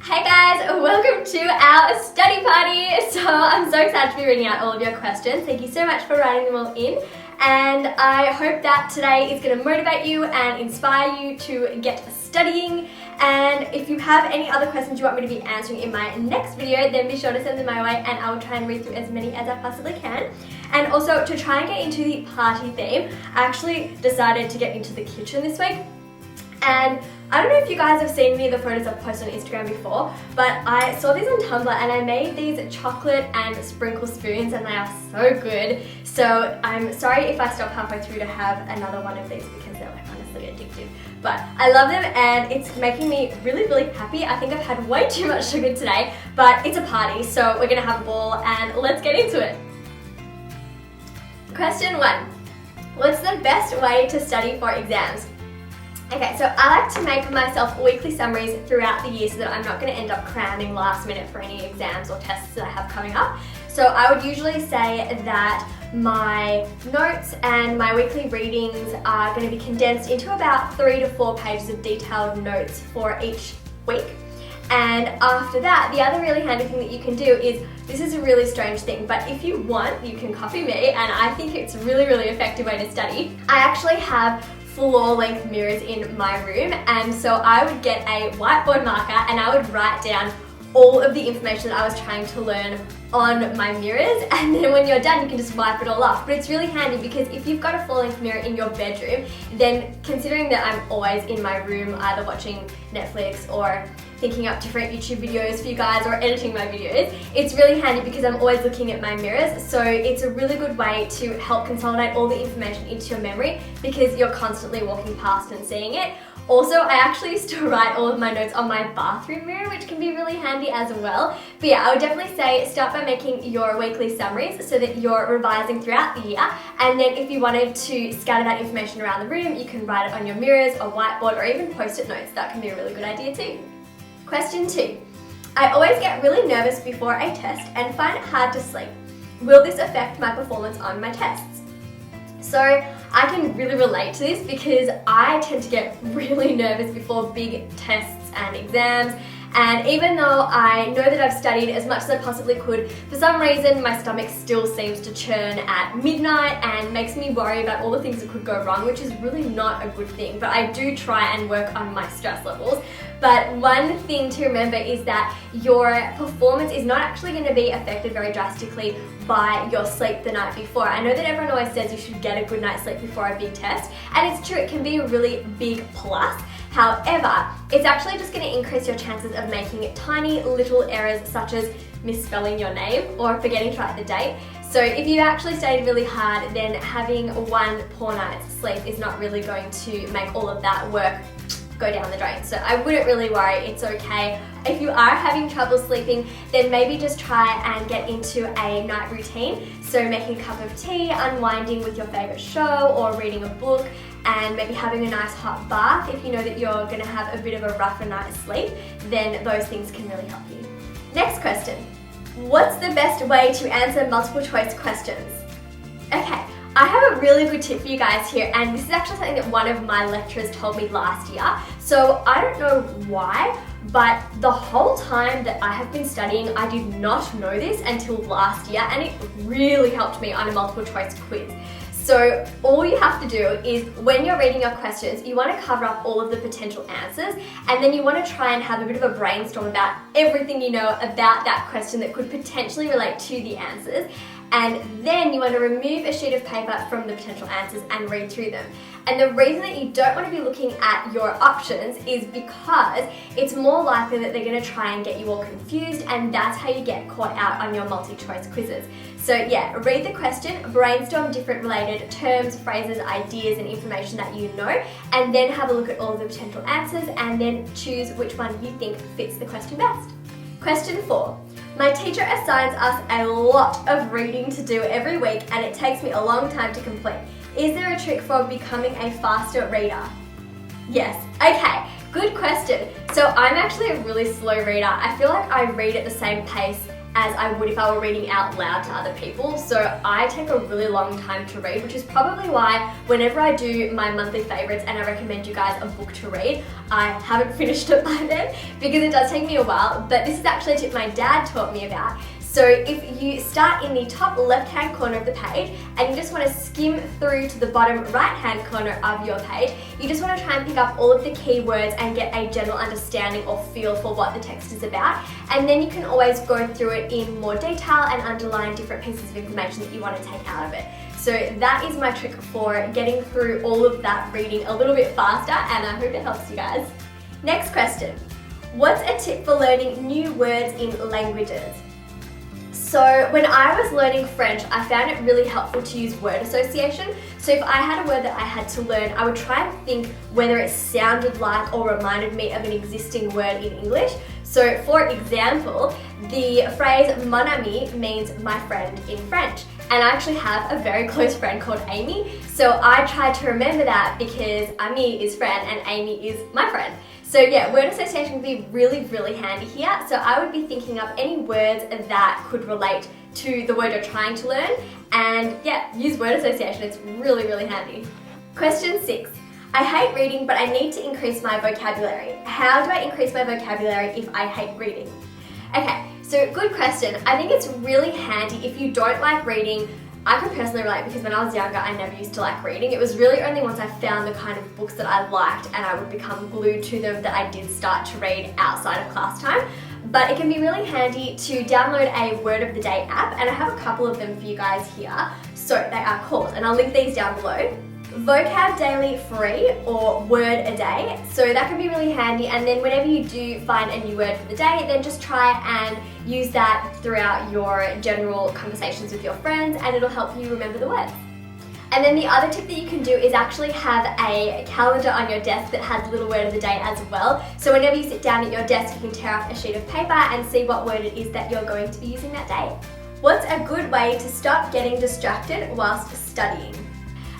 Hey guys, welcome to our study party. So I'm so excited to be reading out all of your questions. Thank you so much for writing them all in. And I hope that today is going to motivate you and inspire you to get studying. And if you have any other questions you want me to be answering in my next video, then be sure to send them my way and I will try and read through as many as I possibly can. And also, to try and get into the party theme, I actually decided to get into the kitchen this week. And I don't know if you guys have seen any of the photos I've posted on Instagram before, but I saw these on Tumblr and I made these chocolate and sprinkle spoons and they are so good. So I'm sorry if I stop halfway through to have another one of these because they're like honestly addictive. But I love them and it's making me really happy. I think I've had way too much sugar today, but it's a party, so we're gonna have a ball and let's get into it. Question 1. What's the best way to study for exams? Okay, so I like to make myself weekly summaries throughout the year so that I'm not going to end up cramming last minute for any exams or tests that I have coming up. So I would usually say that my notes and my weekly readings are going to be condensed into about 3 to 4 pages of detailed notes for each week. And after that, the other really handy thing that you can do is, this is a really strange thing, but if you want, you can copy me, and I think it's a really effective way to study. I actually have floor-length mirrors in my room, and so I would get a whiteboard marker and I would write down all of the information that I was trying to learn on my mirrors, and then when you're done you can just wipe it all off. But it's really handy because if you've got a full-length mirror in your bedroom, then considering that I'm always in my room either watching Netflix or thinking up different YouTube videos for you guys or editing my videos, it's really handy because I'm always looking at my mirrors. So it's a really good way to help consolidate all the information into your memory because you're constantly walking past and seeing it. Also, I actually used to write all of my notes on my bathroom mirror, which can be really handy as well. But yeah, I would definitely say start by making your weekly summaries so that you're revising throughout the year. And then if you wanted to scatter that information around the room, you can write it on your mirrors, a whiteboard, or even post-it notes. That can be a really good idea too. Question 2. I always get really nervous before a test and find it hard to sleep. Will this affect my performance on my tests? So I can really relate to this because I tend to get really nervous before big tests and exams. And even though I know that I've studied as much as I possibly could, for some reason my stomach still seems to churn at midnight and makes me worry about all the things that could go wrong, which is really not a good thing. But I do try and work on my stress levels. But one thing to remember is that your performance is not actually going to be affected very drastically by your sleep the night before. I know that everyone always says you should get a good night's sleep before a big test, and it's true, it can be a really big plus. However, it's actually just going to increase your chances of making tiny little errors such as misspelling your name or forgetting to write the date. So if you actually studied really hard, then having one poor night's sleep is not really going to make all of that work go down the drain. So I wouldn't really worry, it's okay. If you are having trouble sleeping, then maybe just try and get into a night routine. So making a cup of tea, unwinding with your favorite show, or reading a book, and maybe having a nice hot bath. If you know that you're gonna have a bit of a rougher night's sleep, then those things can really help you. Next question. What's the best way to answer multiple choice questions? Okay. I have a really good tip for you guys here, and this is actually something that one of my lecturers told me last year. So I don't know why, but the whole time that I have been studying, I did not know this until last year, and it really helped me on a multiple choice quiz. So all you have to do is when you're reading your questions, you want to cover up all of the potential answers, and then you want to try and have a bit of a brainstorm about everything you know about that question that could potentially relate to the answers. And then you want to remove a sheet of paper from the potential answers and read through them. And the reason that you don't want to be looking at your options is because it's more likely that they're going to try and get you all confused, and that's how you get caught out on your multi-choice quizzes. So yeah, read the question, brainstorm different related terms, phrases, ideas, and information that you know, and then have a look at all of the potential answers and then choose which one you think fits the question best. Question 4. My teacher assigns us a lot of reading to do every week and it takes me a long time to complete. Is there a trick for becoming a faster reader? Yes. Okay, good question. So I'm actually a really slow reader. I feel like I read at the same pace as I would if I were reading out loud to other people. So I take a really long time to read, which is probably why whenever I do my monthly favorites and I recommend you guys a book to read, I haven't finished it by then because it does take me a while. But this is actually a tip my dad taught me about. So if you start in the top left-hand corner of the page and you just want to skim through to the bottom right-hand corner of your page, you just want to try and pick up all of the keywords and get a general understanding or feel for what the text is about. And then you can always go through it in more detail and underline different pieces of information that you want to take out of it. So that is my trick for getting through all of that reading a little bit faster, and I hope it helps you guys. Next question. What's a tip for learning new words in languages? So when I was learning French, I found it really helpful to use word association. So if I had a word that I had to learn, I would try and think whether it sounded like or reminded me of an existing word in English. So for example, the phrase mon ami means my friend in French. And I actually have a very close friend called Amy. So I tried to remember that because Ami is friend and Amy is my friend. So yeah, word association would be really, really handy here. So I would be thinking up any words that could relate to the word you're trying to learn. And yeah, use word association. It's really, really handy. Question 6. I hate reading, but I need to increase my vocabulary. How do I increase my vocabulary if I hate reading? Okay, so good question. I think it's really handy if you don't like reading. I can personally relate because when I was younger, I never used to like reading. It was really only once I found the kind of books that I liked and I would become glued to them that I did start to read outside of class time. But it can be really handy to download a Word of the Day app, and I have a couple of them for you guys here. So they are called, and I'll link these down below, Vocab Daily Free or Word a Day. So that can be really handy, and then whenever you do find a new word for the day, then just try and use that throughout your general conversations with your friends, and it'll help you remember the words. And then the other tip that you can do is actually have a calendar on your desk that has little word of the day as well. So whenever you sit down at your desk, you can tear off a sheet of paper and see what word it is that you're going to be using that day. What's a good way to stop getting distracted whilst studying?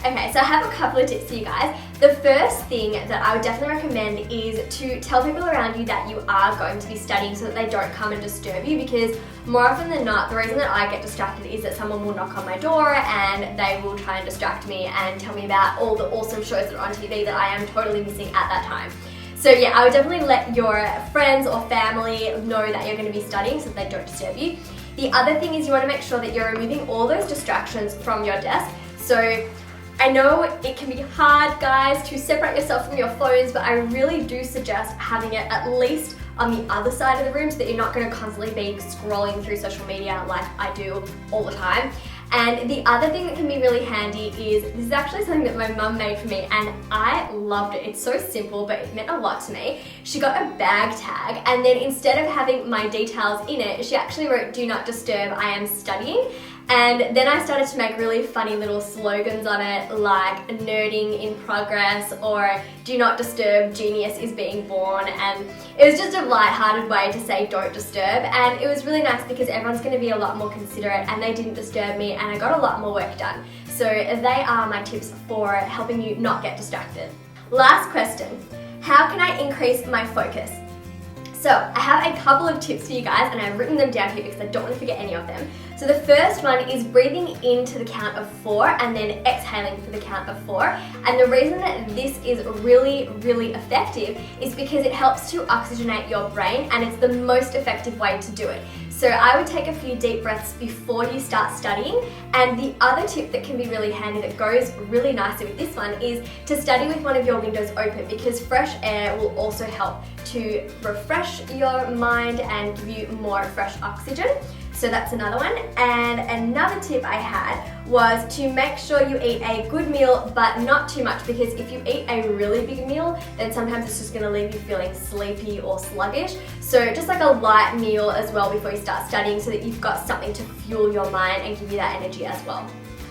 Okay, so I have a couple of tips for you guys. The first thing that I would definitely recommend is to tell people around you that you are going to be studying so that they don't come and disturb you, because more often than not, the reason that I get distracted is that someone will knock on my door and they will try and distract me and tell me about all the awesome shows that are on TV that I am totally missing at that time. So yeah, I would definitely let your friends or family know that you're going to be studying so that they don't disturb you. The other thing is you want to make sure that you're removing all those distractions from your desk. So I know it can be hard, guys, to separate yourself from your phones, but I really do suggest having it at least on the other side of the room so that you're not going to constantly be scrolling through social media like I do all the time. And the other thing that can be really handy is, this is actually something that my mum made for me and I loved it. It's so simple, but it meant a lot to me. She got a bag tag, and then instead of having my details in it, she actually wrote, "Do not disturb, I am studying." And then I started to make really funny little slogans on it, like "nerding in progress" or "do not disturb, genius is being born." And it was just a light-hearted way to say don't disturb, and it was really nice because everyone's going to be a lot more considerate and they didn't disturb me and I got a lot more work done. So they are my tips for helping you not get distracted. Last question, how can I increase my focus? So I have a couple of tips for you guys, and I've written them down here because I don't want to forget any of them. So the first one is breathing into the count of 4 and then exhaling for the count of 4. And the reason that this is really, really effective is because it helps to oxygenate your brain, and it's the most effective way to do it. So I would take a few deep breaths before you start studying. And the other tip that can be really handy that goes really nicely with this one is to study with one of your windows open, because fresh air will also help to refresh your mind and give you more fresh oxygen. So that's another one. And another tip I had was to make sure you eat a good meal, but not too much, because if you eat a really big meal, then sometimes it's just gonna leave you feeling sleepy or sluggish. So just like a light meal as well before you start studying, so that you've got something to fuel your mind and give you that energy as well.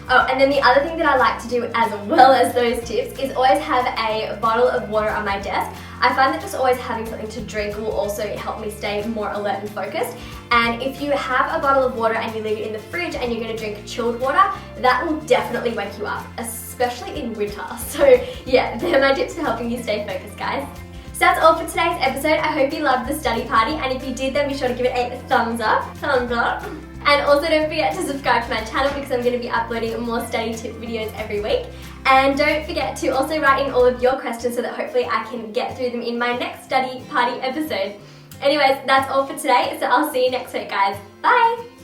Oh, and then the other thing that I like to do as well as those tips is always have a bottle of water on my desk. I find that just always having something to drink will also help me stay more alert and focused. And if you have a bottle of water and you leave it in the fridge and you're going to drink chilled water, that will definitely wake you up, especially in winter. So yeah, they're my tips for helping you stay focused, guys. So that's all for today's episode. I hope you loved the study party, and if you did, then be sure to give it a thumbs up. And also don't forget to subscribe to my channel because I'm going to be uploading more study tip videos every week. And don't forget to also write in all of your questions so that hopefully I can get through them in my next study party episode. Anyways, that's all for today, so I'll see you next week, guys. Bye!